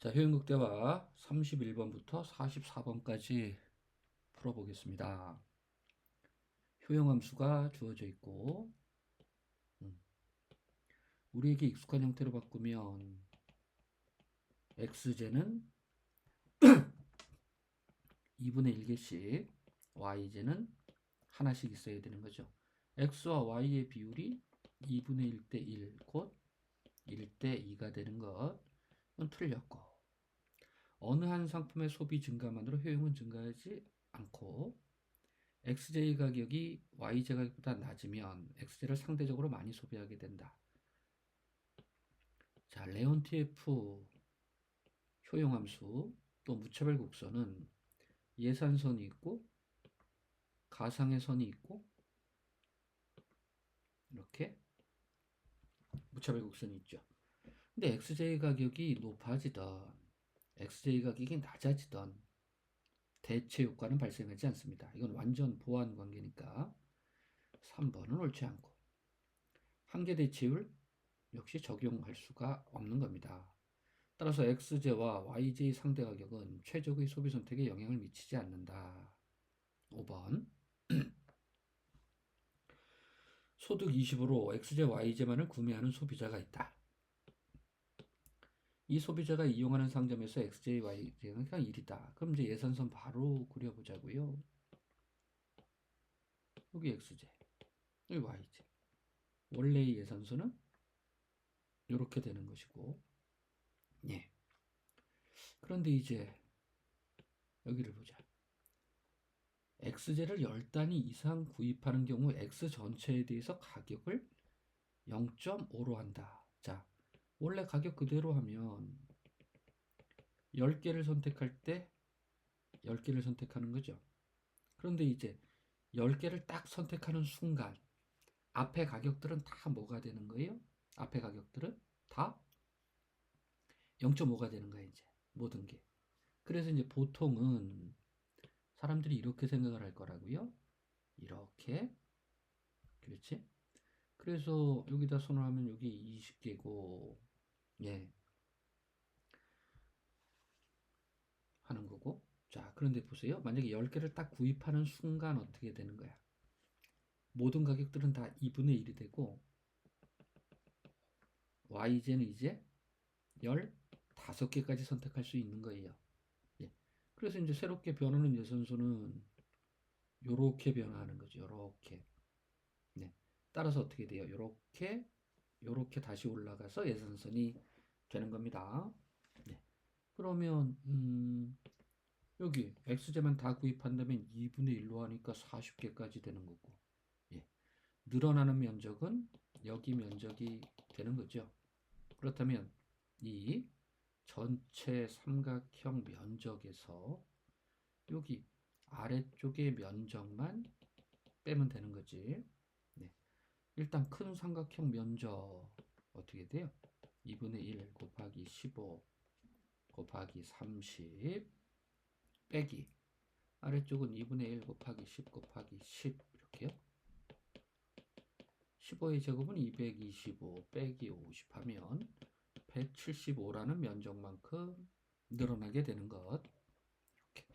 자, 효용극대화 31번부터 44번까지 풀어보겠습니다. 효용함수가 주어져 있고, 우리에게 익숙한 형태로 바꾸면 x제는 2분의 1개씩, y제는 하나씩 있어야 되는 거죠. x와 y의 비율이 2분의 1대 1, 곧 1대 2가 되는 것. 이건 틀렸고, 어느 한 상품의 소비 증가만으로 효용은 증가하지 않고, XJ 가격이 YJ 가격보다 낮으면 XJ를 상대적으로 많이 소비하게 된다. 자, 레온TF 효용함수 또 무차별 곡선은 예산선이 있고 가상의 선이 있고 이렇게 무차별 곡선이 있죠. 근데 XJ 가격이 높아지던 XJ 가격이 낮아지던 대체 효과는 발생하지 않습니다. 이건 완전 보완 관계니까 3번은 옳지 않고, 한계 대체율 역시 적용할 수가 없는 겁니다. 따라서 XJ와 YJ 상대 가격은 최적의 소비 선택에 영향을 미치지 않는다. 5번. 소득 20으로 XJ, YJ만을 구매하는 소비자가 있다. 이 소비자가 이용하는 상점에서 XJ, YJ는 그냥 1이다. 그럼 이제 예산선 바로 그려보자고요. 여기 XJ, 여기 YJ. 원래의 예산선은 이렇게 되는 것이고, 예. 그런데 이제 여기를 보자. X제를 10단위 이상 구입하는 경우 X 전체에 대해서 가격을 0.5로 한다. 자, 원래 가격 그대로 하면 10개를 선택할 때 10개를 선택하는 거죠. 그런데 이제 10개를 딱 선택하는 순간 앞에 가격들은 다 뭐가 되는 거예요? 앞에 가격들은 다 0.5가 되는 거예요, 이제. 모든 게. 그래서 이제 보통은 사람들이 이렇게 생각을 할 거라고요. 이렇게. 그렇지? 그래서 여기다 손을 하면 여기 20개고, 예, 하는 거고. 자, 그런데 보세요. 만약에 10개를 딱 구입하는 순간 어떻게 되는 거야? 모든 가격들은 다 2분의 1이 되고, YJ는 이제 15개까지 선택할 수 있는 거예요. 예. 그래서 이제 새롭게 변하는 예선수는 요렇게 변화하는 거죠. 요렇게. 네. 따라서 어떻게 돼요? 요렇게 다시 올라가서 예선선이 되는 겁니다. 네. 그러면 여기 X제만 다 구입한다면 2분의 1로 하니까 40개까지 되는 거고, 예. 늘어나는 면적은 여기 면적이 되는 거죠. 그렇다면 이 전체 삼각형 면적에서 여기 아래쪽의 면적만 빼면 되는 거지. 네. 일단 큰 삼각형 면적 어떻게 돼요? 2분의 1 곱하기 15 곱하기 30 빼기 아래쪽은 2분의 1 곱하기 10 곱하기 10 이렇게요. 15의 제곱은 225 빼기 50 하면 175라는 면적만큼 늘어나게 되는 것. 이렇게.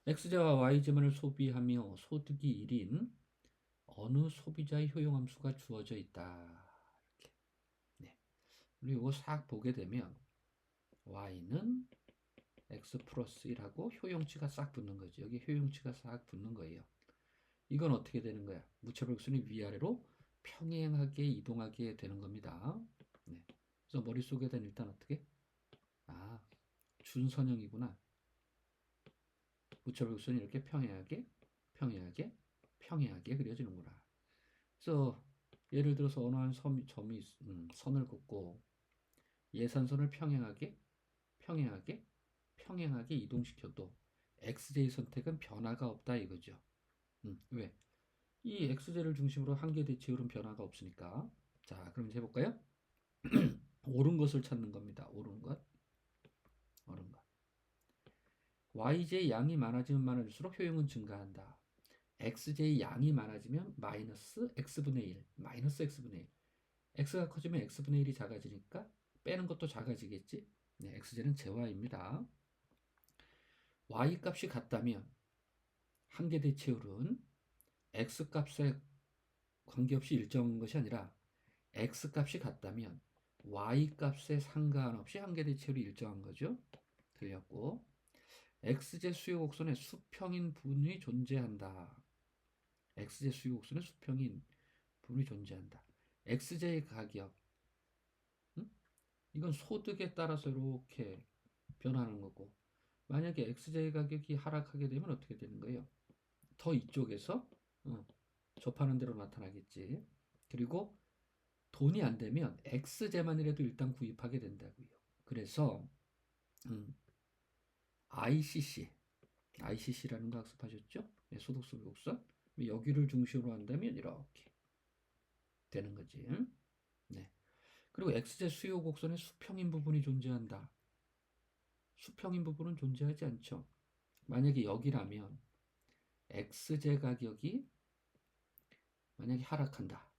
X제와 Y제만을 소비하며 소득이 1인 어느 소비자의 효용함수가 주어져 있다. 이렇게. 네. 그리고 이거 싹 보게 되면 Y는 X 플러스 1하고 효용치가 싹 붙는 거죠. 여기 효용치가 싹 붙는 거예요. 이건 어떻게 되는 거야? 무차별선이 위아래로 평행하게 이동하게 되는 겁니다. 네. 그래서 머릿속에는 일단 어떻게? 아, 준선형이구나. 무차별선이 이렇게 평행하게 그려지는구나. 그래서 예를 들어서 어느 한 점이 선을 긋고 예산선을 평행하게 이동시켜도 XJ 선택은 변화가 없다 이거죠. 왜? 이 XJ를 중심으로 한계 대체율은 변화가 없으니까. 자, 그럼 이제 해볼까요? 옳은 것을 찾는 겁니다. 옳은 것. YJ 양이 많아지면 많아질수록 효용은 증가한다. XJ 양이 많아지면 마이너스 X분의 1, 마이너스 X분의 1. X가 커지면 X분의 1이 작아지니까 빼는 것도 작아지겠지. 네, x제는 제와입니다. y 값이 같다면 한계 대체율은 x 값에 관계없이 일정한 것이 아니라 x 값이 같다면 y 값에 상관없이 한계 대체율이 일정한 거죠. 틀렸고, x제 수요 곡선에 수평인 부분이 존재한다. x제 수요 곡선에 수평인 부분이 존재한다. x제의 가격, 이건 소득에 따라서 이렇게 변하는 거고, 만약에 x제의 가격이 하락하게 되면 어떻게 되는 거예요? 더 이쪽에서 접하는 대로 나타나겠지. 그리고 돈이 안 되면 x제만이라도 일단 구입하게 된다고요. 그래서 ICC라는 거 학습하셨죠? 네, 소득소비 곡선. 여기를 중심으로 한다면 이렇게 되는 거지. 네. 그리고 x제 수요 곡선에 수평인 부분이 존재한다. 수평인 부분은 존재하지 않죠. 만약에 여기라면 x제 가격이 만약에 하락한다.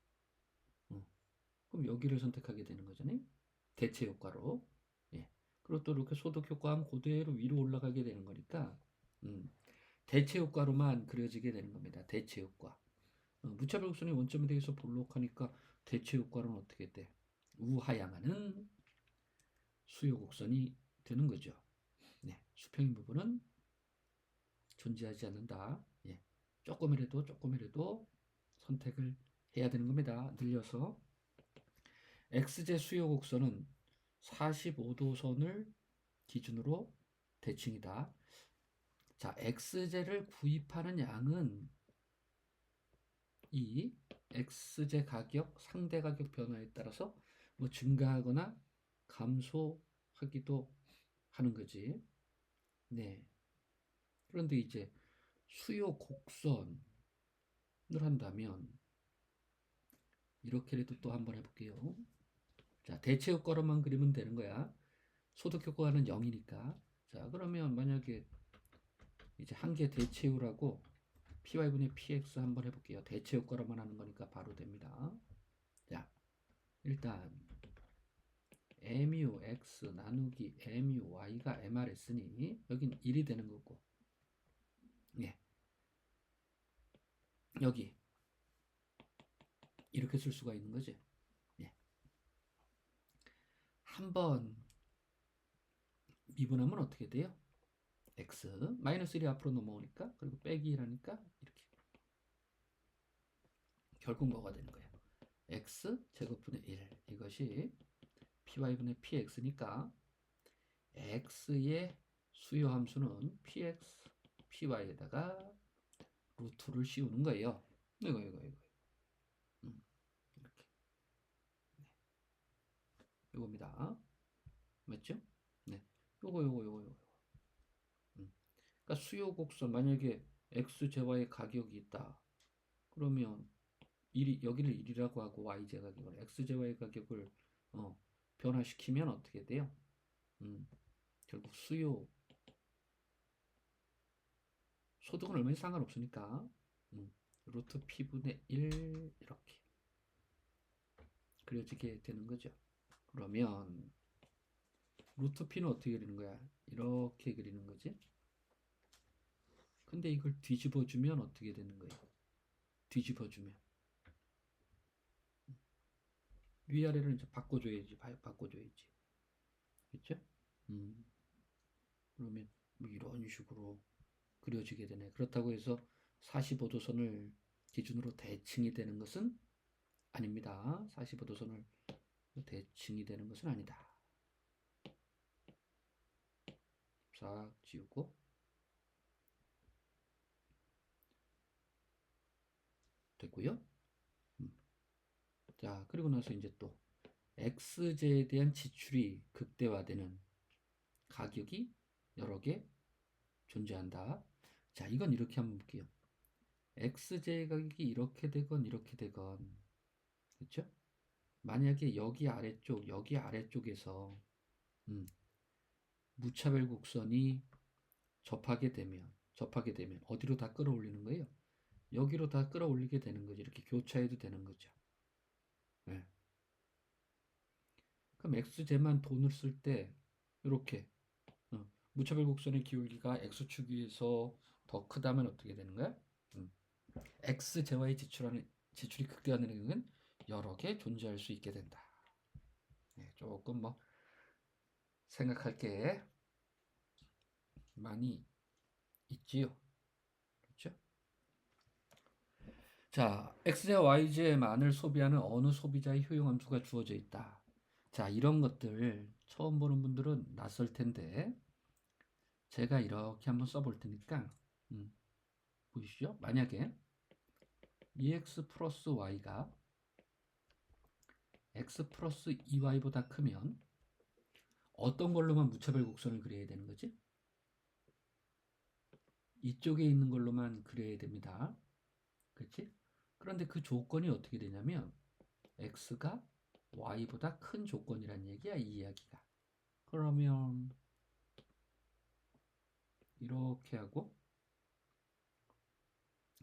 그럼 여기를 선택하게 되는 거잖아요. 대체 효과로. 예. 그리고 또 이렇게 소득 효과하면 그대로 위로 올라가게 되는 거니까 대체 효과로만 그려지게 되는 겁니다. 대체 효과. 무차별 곡선의 원점에 대해서 볼록하니까 대체 효과로는 어떻게 돼? 우하향하는 수요 곡선이 되는 거죠. 네. 수평인 부분은 존재하지 않는다. 예. 조금이라도 선택을 해야 되는 겁니다. 늘려서 x제 수요 곡선은 45도선을 기준으로 대칭이다. 자, x제를 구입하는 양은 이 x제 가격, 상대 가격 변화에 따라서 뭐 증가하거나 감소하기도 하는 거지. 네. 그런데 이제 수요 곡선을 한다면 이렇게라도 또 한번 해볼게요. 자, 대체 효과로만 그리면 되는 거야. 소득 효과는 0이니까. 자, 그러면 만약에 이제 한계 대체율하고 py분의 px 한번 해볼게요. 대체 효과로만 하는 거니까 바로 됩니다. 자, 일단 mu x 나누기 mu y가 mrs니 여긴 1이 되는 거고, 예, 여기 이렇게 쓸 수가 있는 거지. 예. 한번 미분하면 어떻게 돼요? x 마이너스 1이 앞으로 넘어오니까, 그리고 빼기 1하니까 이렇게 결국 뭐가 되는 거예요? x 제곱분의 1 이것이 py분의 px니까 x의 수요 함수는 px, py에다가 루트를 씌우는 거예요. 이거. 이렇게. 네. 이겁니다. 맞죠? 네. 요거. 그러니까 수요 곡선, 만약에 x제와의 가격이 있다. 그러면 여기를 1이라고 하고 y제 가격을 x제와의 가격을 변화시키면 어떻게 돼요? 결국 소득은 얼마나 상관없으니까 루트 p분의 1 이렇게 그려지게 되는 거죠. 그러면 루트 p는 어떻게 그리는 거야? 이렇게 그리는 거지. 근데 이걸 뒤집어주면 어떻게 되는 거예요? 뒤집어주면 위아래를 이제 바꿔줘야지. 그렇죠? 그러면 뭐 이런 식으로 그려지게 되네. 그렇다고 해서 45도선을 기준으로 대칭이 되는 것은 아닙니다. 45도선을 대칭이 되는 것은 아니다. 싹 지우고 됐고요. 자, 그리고 나서 이제 또 x제에 대한 지출이 극대화되는 가격이 여러 개 존재한다. 자, 이건 이렇게 한번 볼게요. x제 가격이 이렇게 되건 그렇죠? 만약에 여기 아래쪽에서 무차별 곡선이 접하게 되면 어디로 다 끌어올리는 거예요? 여기로 다 끌어올리게 되는 거죠. 이렇게 교차해도 되는 거죠. 네. 그럼 x제만 돈을 쓸 때 이렇게 무차별 곡선의 기울기가 x축 위에서 더 크다면 어떻게 되는 거야? x, y 지출이 극대화되는 경우는 여러 개 존재할 수 있게 된다. 네, 조금 뭐 생각할 게 많이 있지요. 그렇죠? 자, x제와 y제만을 소비하는 어느 소비자의 효용함수가 주어져 있다. 자, 이런 것들 처음 보는 분들은 낯설 텐데 제가 이렇게 한번 써볼 테니까 보이시죠? 만약에 EX 플러스 Y가 X 플러스 2Y보다 크면 어떤 걸로만 무차별 곡선을 그려야 되는 거지? 이쪽에 있는 걸로만 그려야 됩니다. 그렇지? 그런데 그 조건이 어떻게 되냐면 X가 Y보다 큰 조건이란 얘기야, 이 이야기가. 그러면 이렇게 하고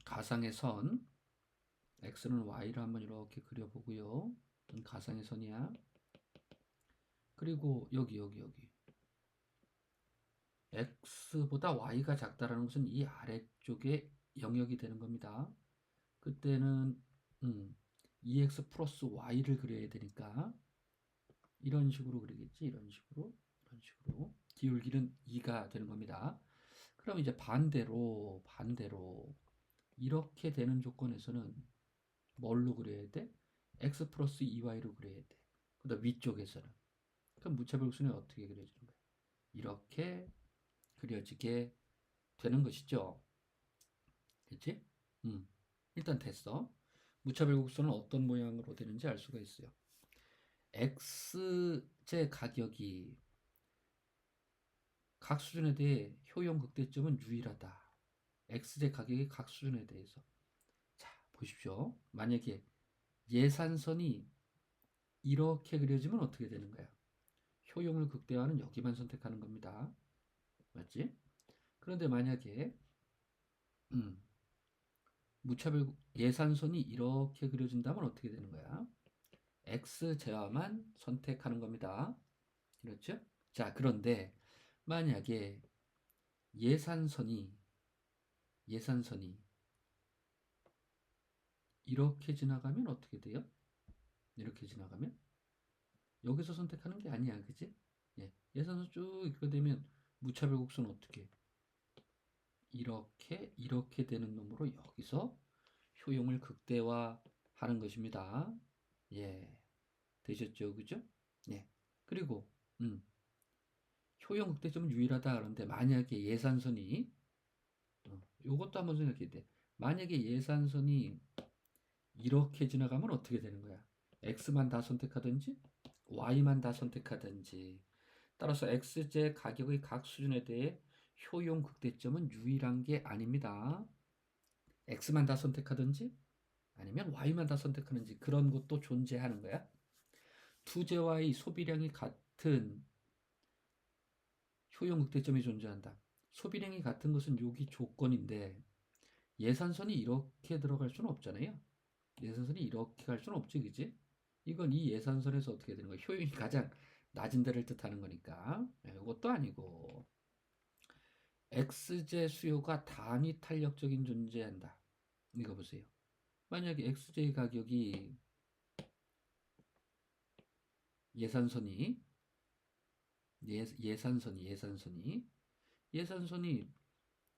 가상의 선 X는 Y를 한번 이렇게 그려보고요. 가상의 선이야. 그리고 여기 x보다 y가 작다라는 것은 이 아래쪽에 영역이 되는 겁니다. 그때는 2x 플러스 y를 그려야 되니까 이런 식으로 그리겠지. 이런 식으로 기울기는 2가 되는 겁니다. 그럼 이제 반대로 이렇게 되는 조건에서는 뭘로 그려야 돼? x 플러스 2y로 그려야 돼. 그다음 위쪽에서는. 그럼 무차별수는 어떻게 그려지는 거야? 이렇게 그려지게 되는 것이죠. 그치? 일단 됐어. 무차별곡선은 어떤 모양으로 되는지 알 수가 있어요. x제 가격이 각 수준에 대해 효용 극대점은 유일하다. x제 가격이 각 수준에 대해서. 자, 보십시오. 만약에 예산선이 이렇게 그려지면 어떻게 되는 거야? 효용을 극대화하는 여기만 선택하는 겁니다. 맞지? 그런데 만약에 무차별 예산선이 이렇게 그려진다면 어떻게 되는 거야? X제화만 선택하는 겁니다. 그렇죠? 자, 그런데 만약에 예산선이 이렇게 지나가면 어떻게 돼요? 이렇게 지나가면 여기서 선택하는 게 아니야, 그지? 예, 예산선 쭉 이렇게 되면 무차별 곡선은 어떻게 이렇게 되는 놈으로 여기서 효용을 극대화하는 것입니다. 예, 되셨죠, 그죠? 예. 그리고 효용 극대점은 유일하다 그러는데 만약에 예산선이 요것도 한번 생각해야 돼. 만약에 예산선이 이렇게 지나가면 어떻게 되는 거야? X만 다 선택하든지 Y만 다 선택하든지 따라서 X제 가격의 각 수준에 대해 효용 극대점은 유일한 게 아닙니다. X만 다 선택하든지 아니면 Y만 다 선택하는지 그런 것도 존재하는 거야. 투제와의 소비량이 같은 효용 극대점이 존재한다. 소비량이 같은 것은 여기 조건인데 예산선이 이렇게 들어갈 수는 없잖아요. 예산선이 이렇게 갈 수는 없지, 그지? 이건 이 예산선에서 어떻게 되는 거야? 효용이 가장 낮은 데를 뜻하는 거니까. 이것도 아니고 X제 수요가 단위 탄력적인 존재한다. 이거 보세요. 만약에 X제 가격이 예산선이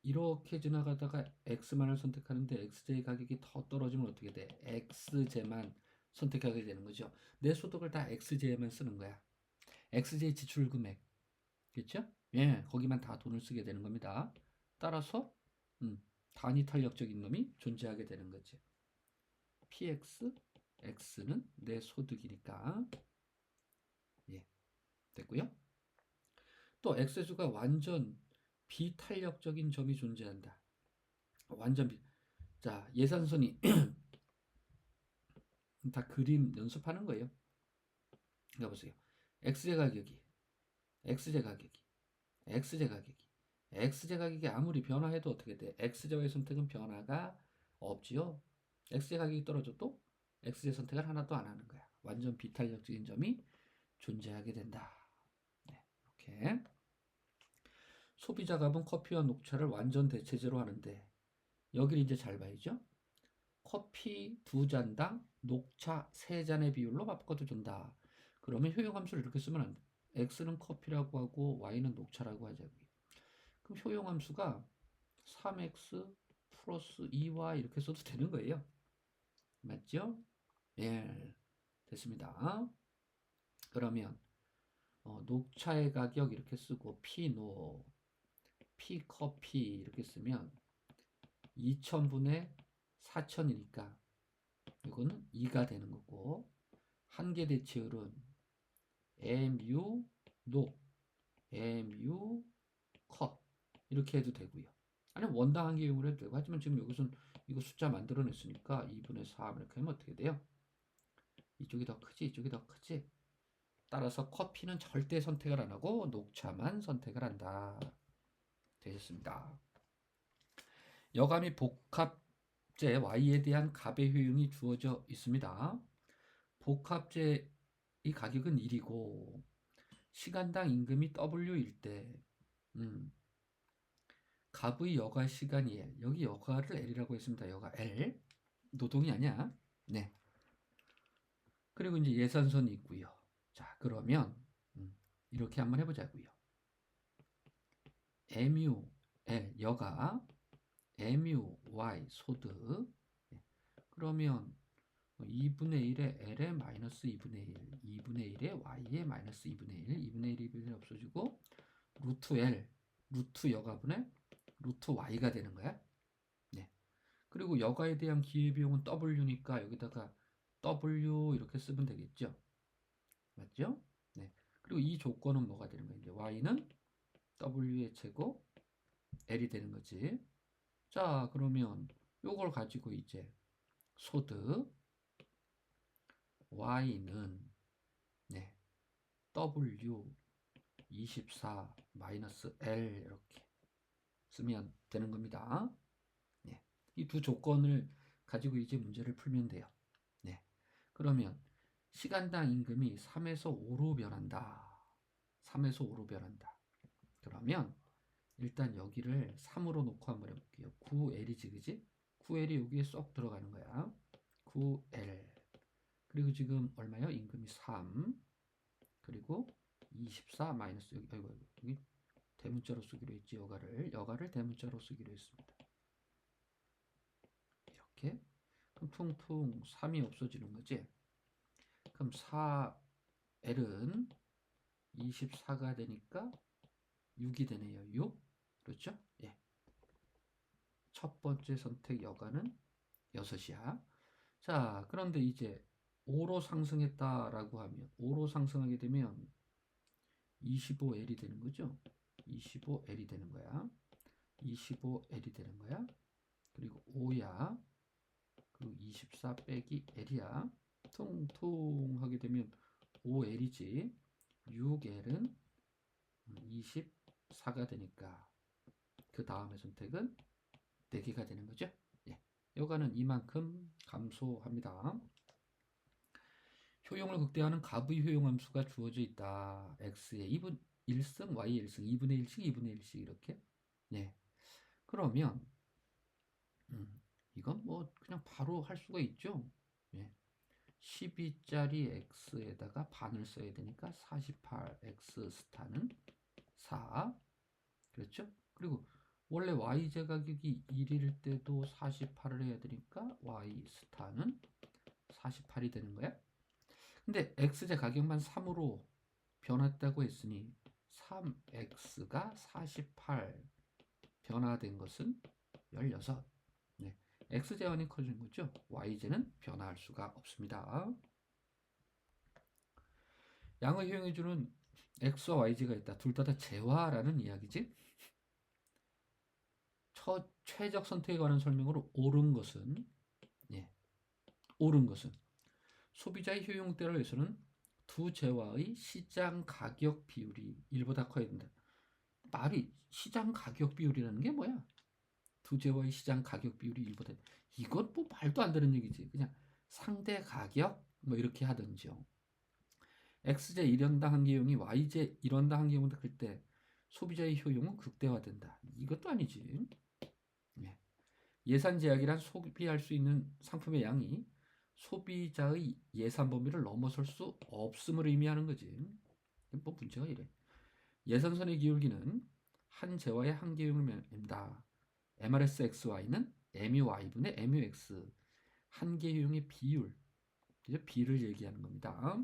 이렇게 지나가다가 X만을 선택하는데 X제의 가격이 더 떨어지면 어떻게 돼? X제만 선택하게 되는 거죠. 내 소득을 다 X제에만 쓰는 거야. X제 지출 금액. 그렇죠? 예, 거기만 다 돈을 쓰게 되는 겁니다. 따라서 단위 탄력적인 놈이 존재하게 되는 거지. PX, X는 내 소득이니까. 예, 됐고요. 또 X수가 완전 비탄력적인 점이 존재한다. 완전 자, 예산선이 다 그림 연습하는 거예요. 그러니까 보세요. X제 가격이 X제 가격이 X제 가격이 X제 가격이 아무리 변화해도 어떻게 돼? X제와의 선택은 변화가 없지요. X제 가격이 떨어져도 X제 선택을 하나도 안 하는 거야. 완전 비탄력적인 점이 존재하게 된다. 네, 이렇게. 소비자 값은 커피와 녹차를 완전 대체제로 하는데 여기를 이제 잘 봐야죠. 커피 2잔당 녹차 3잔의 비율로 바꿔도 준다. 그러면 효용함수를 이렇게 쓰면 안 돼. x는 커피라고 하고 y는 녹차라고 하자고요. 그럼 효용함수가 3x 플러스 2y 이렇게 써도 되는 거예요. 맞죠? 예, 됐습니다. 그러면 녹차의 가격 이렇게 쓰고 피노, 피커피 이렇게 쓰면 2000분의 4000이니까 이거는 2가 되는 거고 한계 대체율은 mu 녹, mu 컵 이렇게 해도 되고요. 아니면 원당 한계 이용을 해도 되고 하지만 지금 여기서는 이거 숫자 만들어냈으니까 2분의 3 이렇게 하면 어떻게 돼요? 이쪽이 더 크지 이쪽이 더 크지. 따라서 커피는 절대 선택을 안 하고 녹차만 선택을 한다. 되셨습니다. 여가 및 복합제 Y에 대한 값의 효용이 주어져 있습니다. 복합제 이 가격은 1이고 시간당 임금이 W일 때 값의 여가 시간이 L. 여기 여가를 L이라고 했습니다. 여가 L. 노동이 아니야. 네. 그리고 이제 예산선이 있고요. 자, 그러면 이렇게 한번 해보자고요. mu L 여가 mu y 소득. 그러면 2분의 1에 L에 마이너스 2분의 1, 2분의 1에 Y에 마이너스 2분의 1, 2분의 1, 2분의 1 없어지고 루트 L, 루트 여가분의 루트 Y가 되는 거야. 네. 그리고 여가에 대한 기회비용은 W니까 여기다가 W 이렇게 쓰면 되겠죠. 맞죠? 네. 그리고 이 조건은 뭐가 되는 거야? 이제 Y는 W의 제곱 L이 되는 거지. 자, 그러면 요걸 가지고 이제 소득 Y는 네, W 24 마이너스 L 이렇게 쓰면 되는 겁니다. 네, 이 두 조건을 가지고 이제 문제를 풀면 돼요. 네, 그러면 시간당 임금이 3에서 5로 변한다. 3에서 5로 변한다. 그러면 일단 여기를 3으로 놓고 한번 해볼게요. 9L이지, 그지? 9L이 여기에 쏙 들어가는 거야. 9L. 그리고 지금 얼마요? 임금이 3. 그리고 24 마이너스 여기 대문자로 쓰기로 했지. 여가를 대문자로 쓰기로 했습니다. 이렇게. 그럼 퉁퉁 3이 없어지는 거지. 그럼 4L은 24가 되니까 6이 되네요. 6. 그렇죠? 예. 첫 번째 선택 여가는 6이야. 자, 그런데 이제 5로 상승했다라고 하면 5로 상승하게 되면 25L이 되는 거죠. 25L이 되는 거야. 25L이 되는 거야. 그리고 5야. 그리고 24 빼기 L이야. 퉁퉁 하게 되면 5L이지. 6L은 24가 되니까 그 다음의 선택은 4개가 되는 거죠. 예. 여가는 이만큼 감소합니다. 효용을 극대화하는 값의 효용함수가 주어져 있다. x에 2분 1승, y 1승, 2분의 1씩, 2분의 1씩 이렇게. 네. 그러면 이건 뭐 그냥 바로 할 수가 있죠. 예. 12짜리 x에다가 반을 써야 되니까 48 x 스타는 4. 그렇죠? 그리고 원래 y제 가격이 1일 때도 48을 해야 되니까 y 스타는 48이 되는 거야. 근데 x제 가격만 3으로 변했다고 했으니 3x가 48 변화된 것은 16. 네. x제한이 커지는 거죠. y제는 변화할 수가 없습니다. 양의 효용해 주는 x와 y제가 있다. 둘 다 재화라는 이야기지. 최적 선택에 관한 설명으로 옳은 것은 소비자의 효용대로 해서는 두 재화의 시장 가격 비율이 1보다 커야 된다. 말이 시장 가격 비율이라는 게 뭐야? 두 재화의 시장 가격 비율이 1보다. 이건 뭐 말도 안 되는 얘기지. 그냥 상대 가격 뭐 이렇게 하든지요. X제 1연당 한계용이 Y제 1원당 한계용보다 클 때 소비자의 효용은 극대화된다. 이것도 아니지. 예. 예산 제약이란 소비할 수 있는 상품의 양이 소비자의 예산 범위를 넘어설 수 없음을 의미하는 거지. 뭐 문제가 이래. 예산선의 기울기는 한 재화의 한계용을 맵다. MRSXY는 MUY분의 MUX 한계용의 비율, 비를 얘기하는 겁니다.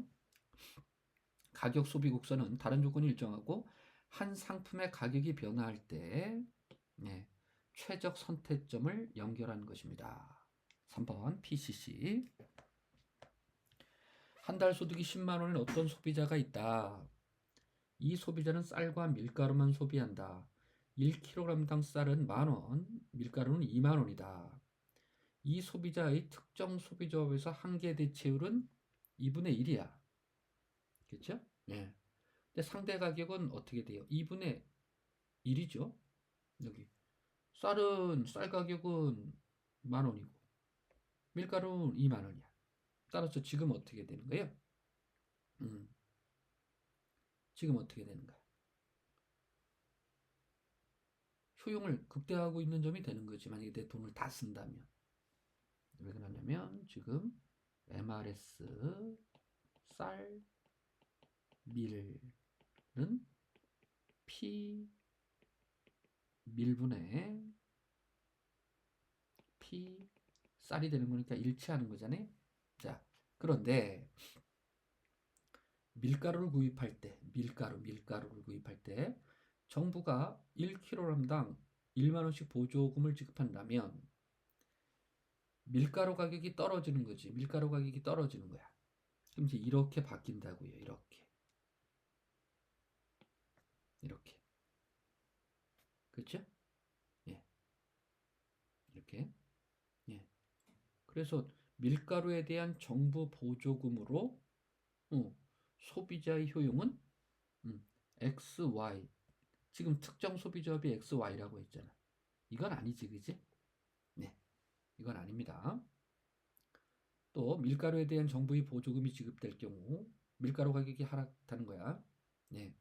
가격 소비 곡선은 다른 조건이 일정하고 한 상품의 가격이 변화할 때 최적 선택점을 연결하는 것입니다. 3번 PCC. 한 달 소득이 10만 원인 어떤 소비자가 있다. 이 소비자는 쌀과 밀가루만 소비한다. 1kg당 쌀은 만원, 밀가루는 2만 원이다. 이 소비자의 특정 소비조합에서 한계 대체율은 2분의 1이야. 그렇죠? 예. 근데 상대 가격은 어떻게 돼요? 2분의 1이죠. 여기 쌀 가격은 만 원이고 밀가루는 2만 원이야. 따라서 지금 어떻게 되는 거예요? 지금 어떻게 되는 거야? 효용을 극대화하고 있는 점이 되는 거지. 만약에 내 돈을 다 쓴다면. 왜 그러냐면 지금 MRS 쌀 밀은 P 밀분의 P 쌀이 되는 거니까 일치하는 거잖아요. 자, 그런데 밀가루를 구입할 때, 밀가루를 구입할 때 정부가 1kg당 1만 원씩 보조금을 지급한다면 밀가루 가격이 떨어지는 거지. 밀가루 가격이 떨어지는 거야. 그럼 이제 이렇게 바뀐다고요. 이렇게. 그렇죠? 예. 이렇게. 예. 그래서 밀가루에 대한 정부 보조금으로 소비자의 효용은 XY. 지금 특정 소비조합이 XY라고 했잖아. 이건 아니지, 그지? 네. 이건 아닙니다. 또 밀가루에 대한 정부의 보조금이 지급될 경우 밀가루 가격이 하락하는 거야. 네.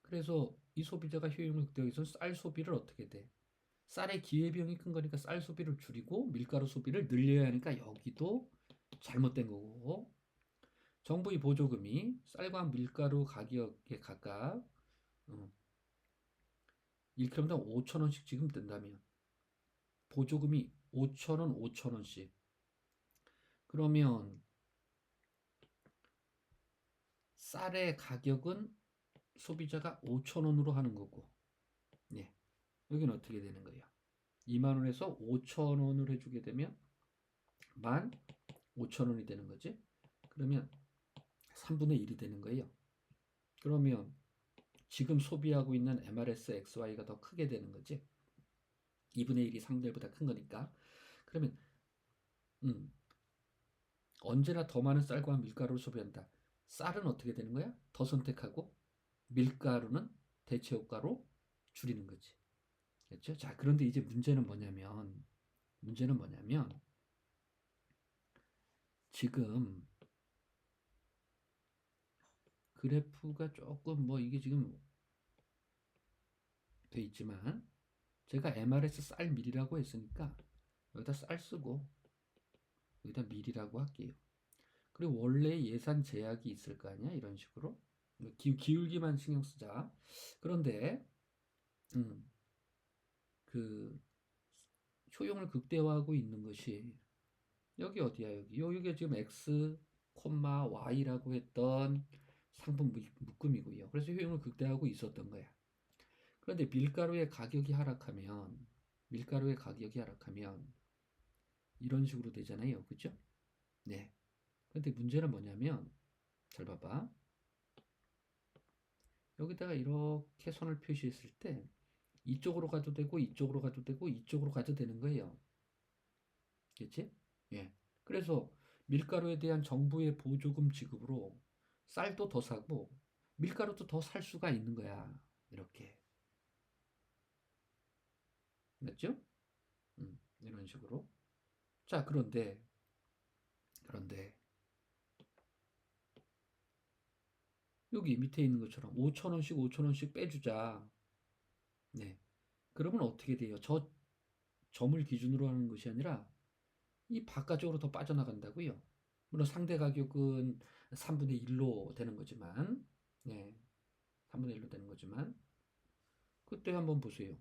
그래서 이 소비자가 효용을 극대화하기 위해서 쌀 소비를 어떻게 돼? 쌀의 기회비용이 큰 거니까 쌀 소비를 줄이고 밀가루 소비를 늘려야 하니까 여기도 잘못된 거고 정부의 보조금이 쌀과 밀가루 가격에 각각 1kg당 5,000원씩 지금 뜬다면 보조금이 5,000원, 5,000원씩 그러면 쌀의 가격은 소비자가 5,000원으로 하는 거고 예. 여기는 어떻게 되는 거예요? 2만 원에서 5,000원을 해주게 되면 15,000원이 되는 거지. 그러면 3분의 1이 되는 거예요. 그러면 지금 소비하고 있는 MRS XY가 더 크게 되는 거지. 2분의 1이 상대보다 큰 거니까. 그러면 언제나 더 많은 쌀과 밀가루를 소비한다. 쌀은 어떻게 되는 거야? 더 선택하고 밀가루는 대체 효과로 줄이는 거지. 그렇죠? 자, 그런데 이제 문제는 뭐냐면 지금 그래프가 조금 뭐 이게 지금 돼 있지만 제가 MRS 쌀 밀이라고 했으니까 여기다 쌀 쓰고 여기다 밀이라고 할게요. 그리고 원래 예산 제약이 있을 거 아니야? 이런 식으로 기울기만 신경 쓰자. 그런데 그 효용을 극대화하고 있는 것이 여기 어디야? 여기가 지금 X, Y라고 했던 상품 묶음이고요. 그래서 효용을 극대화하고 있었던 거야. 그런데 밀가루의 가격이 하락하면 이런 식으로 되잖아요. 그죠? 네. 근데 문제는 뭐냐면 잘 봐봐. 여기다가 이렇게 선을 표시했을 때 이쪽으로 가도 되고 이쪽으로 가도 되고 이쪽으로 가도 되는 거예요. 그치? 예. 그래서 밀가루에 대한 정부의 보조금 지급으로 쌀도 더 사고 밀가루도 더 살 수가 있는 거야. 이렇게. 맞죠? 이런 식으로. 자, 그런데 여기 밑에 있는 것처럼 5,000원씩 5,000원씩 빼주자. 네. 그러면 어떻게 돼요? 저 점을 기준으로 하는 것이 아니라 이 바깥쪽으로 더 빠져나간다고요. 물론 상대 가격은 3분의 1로 되는 거지만, 네. 3분의 1로 되는 거지만, 그때 한번 보세요.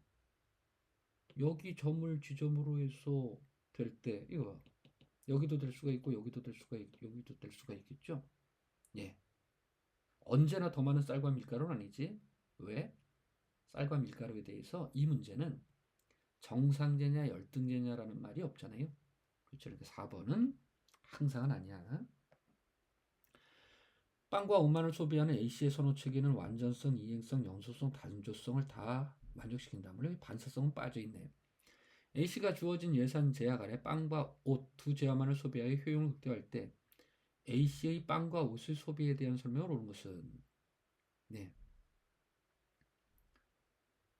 여기 점을 지점으로 해서 될 때, 이거 여기도 될 수가 있고, 여기도 될 수가 있고, 여기도 될 수가 있겠죠? 예. 언제나 더 많은 쌀과 밀가루는 아니지. 왜? 쌀과 밀가루에 대해서 이 문제는 정상제냐 열등제냐라는 말이 없잖아요. 그렇죠. 그러니까 4번은 항상은 아니야. 빵과 옷만을 소비하는 A씨의 선호 체계는 완전성, 이행성, 영소성, 단조성을 다 만족시킨다. 물론 반사성은 빠져있네요. A씨가 주어진 예산 제약 아래 빵과 옷 두 제화만을 소비하여 효용을 극대화할 때 A씨의 빵과 옷의 소비에 대한 설명을 옳은 것은 네,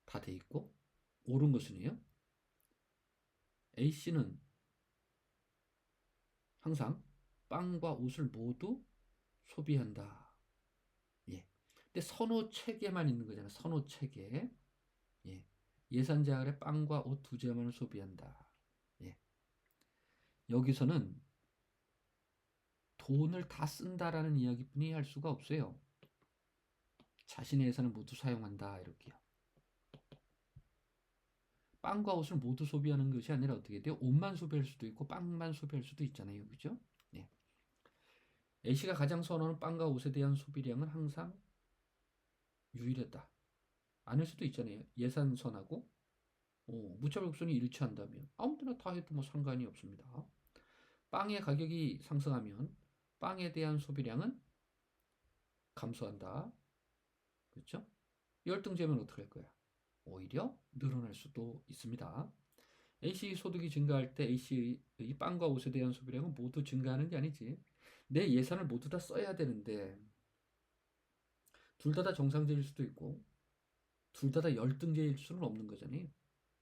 다 돼 있고 옳은 것은요. A씨는 항상 빵과 옷을 모두 소비한다. 예. 근데 선호 체계만 있는 거잖아. 선호 체계. 예. 예산 제약 아래 빵과 옷 두 제만을 소비한다. 예. 여기서는 돈을 다 쓴다라는 이야기뿐이 할 수가 없어요. 자신의 예산을 모두 사용한다 이렇게요. 빵과 옷을 모두 소비하는 것이 아니라 어떻게 돼요? 옷만 소비할 수도 있고 빵만 소비할 수도 있잖아요. 그죠? 네. A씨가 가장 선호하는 빵과 옷에 대한 소비량은 항상 유일했다. 아닐 수도 있잖아요. 예산선하고 무차별곡선이 일치한다면 아무 때나 다 해도 뭐 상관이 없습니다. 빵의 가격이 상승하면 빵에 대한 소비량은 감소한다. 그렇죠? 열등제면 어떻게 할 거야? 오히려 늘어날 수도 있습니다. A씨 소득이 증가할 때 A씨의 빵과 옷에 대한 소비량은 모두 증가하는 게 아니지. 내 예산을 모두 다 써야 되는데 둘 다 정상제일 수도 있고 둘 다 열등제일 수는 없는 거잖아요.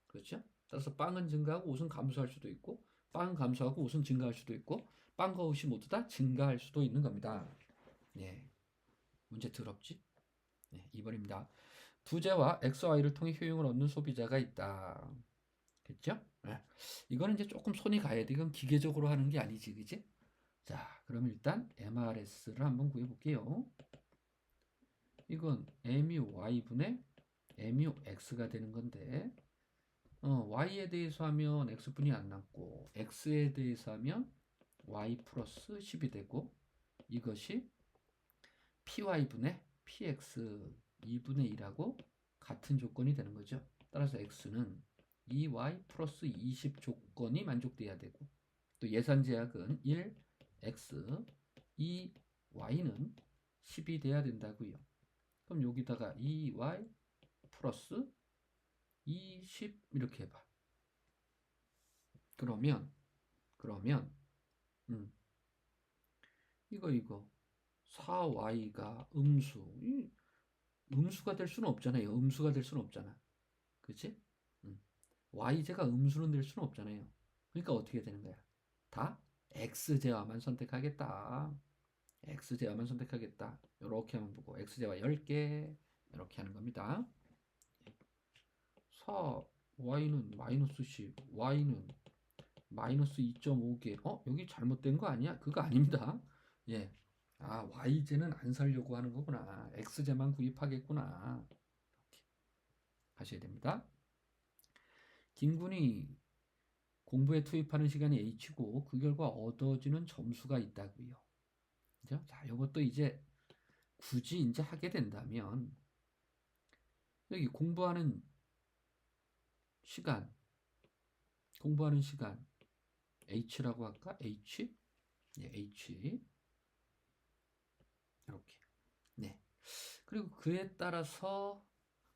그렇죠? 따라서 빵은 증가하고 옷은 감소할 수도 있고 빵은 감소하고 옷은 증가할 수도 있고 빵과 옷이 모두 다 증가할 수도 있는 겁니다. 네. 문제 더럽지? 네, 2번입니다. 부재와 XY를 통해 효용을 얻는 소비자가 있다. 그렇죠? 네. 이거는 이제 조금 손이 가야 돼. 이건 기계적으로 하는 게 아니지, 그지? 자, 그럼 일단 MRS를 한번 구해볼게요. 이건 MUY분의 MUX가 되는 건데, Y에 대해서 하면 X분이 안 남고, X에 대해서 하면 Y 플러스 10이 되고, 이것이 PY분의 PX 2분의 1하고 같은 조건이 되는 거죠. 따라서 X는 2Y 플러스 20 조건이 만족돼야 되고, 또 예산 제약은 1, X, 2, Y는 10이 돼야 된다고요. 그럼 여기다가 2Y 플러스 20 이렇게 해봐. 그러면 이거 4Y가 음수가 될 수는 없잖아요. 음수가 될 수는 없잖아. 그치? Y제가 음수는 될 수는 없잖아요. 그러니까 어떻게 되는 거야? 다 X제와만 선택하겠다. X제와만 선택하겠다. 이렇게 하면 보고 X제와 10개 이렇게 하는 겁니다. 4, Y는 마이너스 10, Y는 마이너스 2.5개. 여기 잘못된 거 아니야? 그거 아닙니다. 예. 아, Y제는 안 살려고 하는 거구나. X제만 구입하겠구나. 이렇게 하셔야 됩니다. 김군이 공부에 투입하는 시간이 H고 그 결과 얻어지는 점수가 있다고요. 그죠? 자, 이것도 이제 굳이 이제 하게 된다면 여기 공부하는 시간 H라고 할까? H? 예, H 이렇게. 네. 그리고 그에 따라서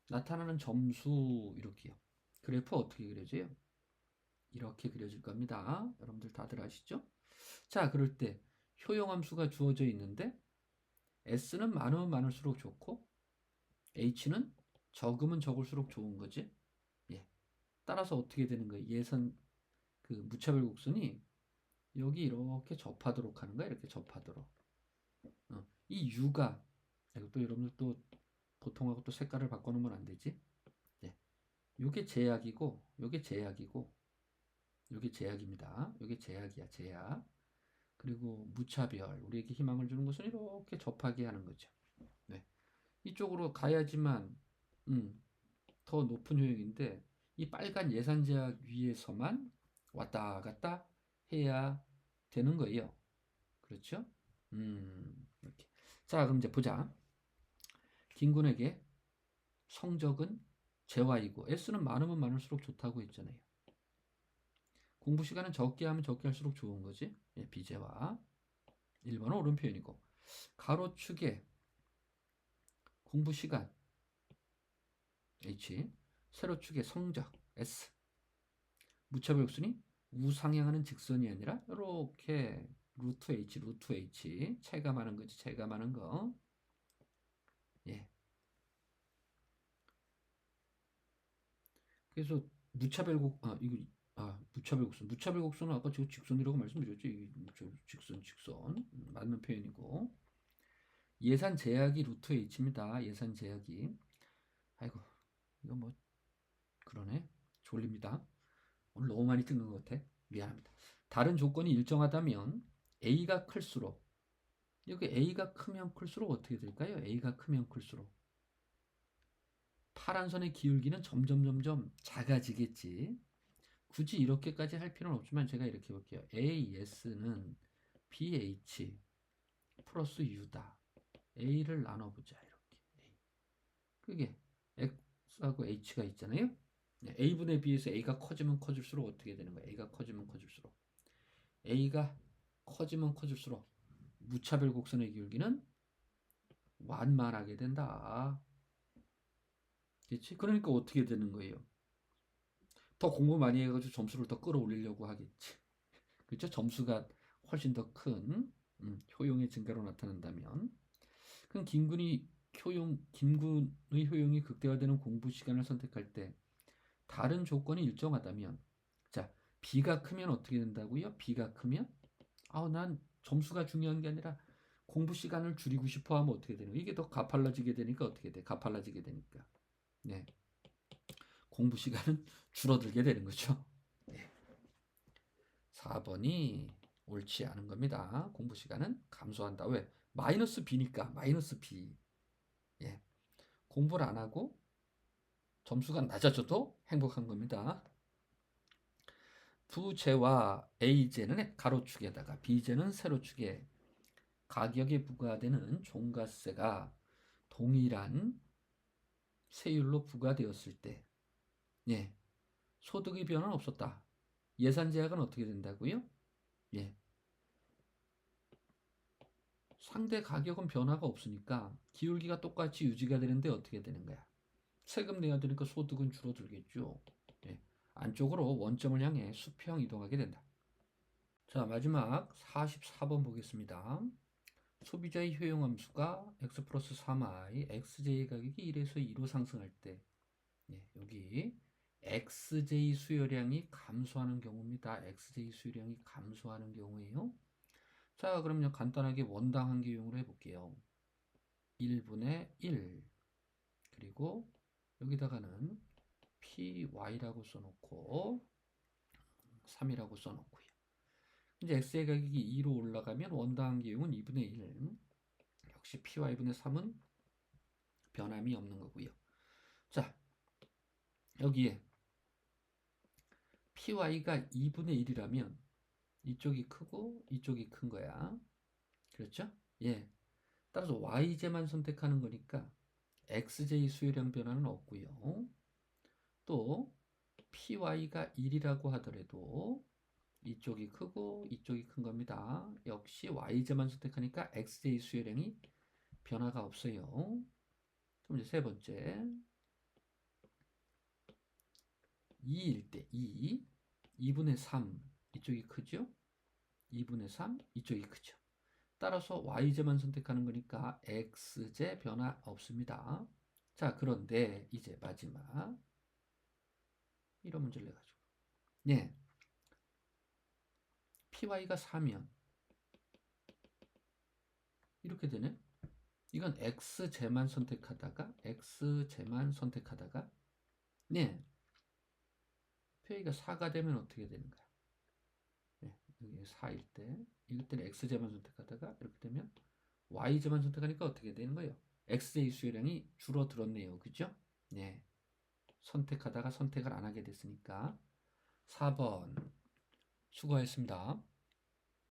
나타나는 점수 이렇게요. 그래프 어떻게 그려져요? 이렇게 그려질 겁니다. 여러분들 다들 아시죠? 자, 그럴 때 효용함수가 주어져 있는데 S는 많으면 많을수록 좋고 H는 적으면 적을수록 좋은 거지. 예. 따라서 어떻게 되는 거예요? 예산 그 무차별 곡선이 여기 이렇게 접하도록 하는 거야. 이렇게 접하도록. 이 U가 이거 또 여러분들 또 보통하고 또 색깔을 바꿔놓으면 안 되지. 네. 요게 제약이고, 요게 제약이고, 요게 제약입니다. 요게 제약이야, 제약. 그리고 무차별, 우리에게 희망을 주는 것은 이렇게 접하게 하는 거죠. 네. 이쪽으로 가야지만, 더 높은 효용인데, 이 빨간 예산 제약 위에서만 왔다 갔다 해야 되는 거예요. 그렇죠? 이렇게. 자, 그럼 이제 보자. 김군에게 성적은 재화이고, S는 많으면 많을수록 좋다고 했잖아요. 공부 시간은 적게 하면 적게 할수록 좋은 거지. 예, 비재화. 1번은 옳은 표현이고. 가로축에 공부 시간 H, 세로축에 성적 S. 무차별 곡선이 우상향하는 직선이 아니라 이렇게 루트 H, 루트 H. 체감하는 거지, 체감하는 거. 예. 그래서 무차별 곡선. 무차별 곡선은 아까 제가 직선이라고 말씀드렸죠. 이게 직선. 맞는 표현이고. 예산 제약이 루트 H입니다. 예산 제약이. 아이고, 이거 뭐 그러네. 졸립니다. 오늘 너무 많이 듣는 것 같아. 미안합니다. 다른 조건이 일정하다면 A가 클수록, 여기 A가 크면 클수록 어떻게 될까요? A가 크면 클수록 파란 선의 기울기는 점점 작아지겠지. 굳이 이렇게까지 할 필요는 없지만 제가 이렇게 볼게요. AS는 BH 플러스 U다. A를 나눠보자. 이렇게. 그게 X하고 H가 있잖아요. A분의 B에서 A가 커지면 커질수록 어떻게 되는 거야? A가 커지면 커질수록. A가 커지면 커질수록 무차별 곡선의 기울기는 완만하게 된다. 그렇지? 그러니까 어떻게 되는 거예요? 더 공부 많이 해가지고 점수를 더 끌어올리려고 하겠지. 그렇죠? 점수가 훨씬 더 큰 효용의 증가로 나타난다면, 그럼 김군의 효용이 극대화되는 공부 시간을 선택할 때 다른 조건이 일정하다면, 자, B가 크면 어떻게 된다고요? B가 크면, 난 점수가 중요한 게 아니라 공부 시간을 줄이고 싶어 하면 어떻게 되는 거예요? 이게 더 가팔라지게 되니까 어떻게 돼? 가팔라지게 되니까. 네. 공부 시간은 줄어들게 되는 거죠. 네. 4번이 옳지 않은 겁니다. 공부 시간은 감소한다. 왜? 마이너스 B니까. 마이너스 B. 예. 공부를 안 하고 점수가 낮아져도 행복한 겁니다. 부재와 A재는 가로축에다가 B재는 세로축에 가격에 부과되는 종가세가 동일한 세율로 부과되었을 때, 예, 소득의 변화는 없었다. 예산 제약은 어떻게 된다고요? 예, 상대 가격은 변화가 없으니까 기울기가 똑같이 유지가 되는데 어떻게 되는 거야? 세금 내야 되니까 소득은 줄어들겠죠. 예, 안쪽으로 원점을 향해 수평 이동하게 된다. 자, 마지막 44번 보겠습니다. 소비자의 효용함수가 x 플러스 3i, xj 가격이 1에서 2로 상승할 때, 여기 xj 수요량이 감소하는 경우입니다. xj 수요량이 감소하는 경우에요. 자, 그럼요, 간단하게 원당 한계용으로 해볼게요. 1분의 1, 그리고 여기다가는 py라고 써놓고 3이라고 써놓고요. 이제 x의 가격이 2로 올라가면 원당 한계용은 2분의 1, 역시 py분의 3은 변함이 없는 거고요. 자, 여기에 py가 2분의 1이라면 이쪽이 크고 이쪽이 큰 거야. 그렇죠? 예. 따라서 y제만 선택하는 거니까 xj 수요량 변화는 없고요. 또 py가 1이라고 하더라도 이쪽이 크고 이쪽이 큰 겁니다. 역시 y제만 선택하니까 xj 수요량이 변화가 없어요. 그럼 이제 세 번째, 2일 때 2분의 3 이쪽이 크죠? 2분의 3 이쪽이 크죠? 따라서 y제만 선택하는 거니까 x제 변화 없습니다. 자, 그런데 이제 마지막 이런 문제를 내가지고, 네, py가 4면 이렇게 되네. 이건 x제만 선택하다가 네, p가 4가 되면 어떻게 되는 거야? 네, 여기 4일 때 이럴 때는 x제만 선택하다가 이렇게 되면 y제만 선택하니까 어떻게 되는 거예요? x의 수요량이 줄어들었네요. 그죠? 네, 선택하다가 선택을 안 하게 됐으니까 4번 수고했습니다.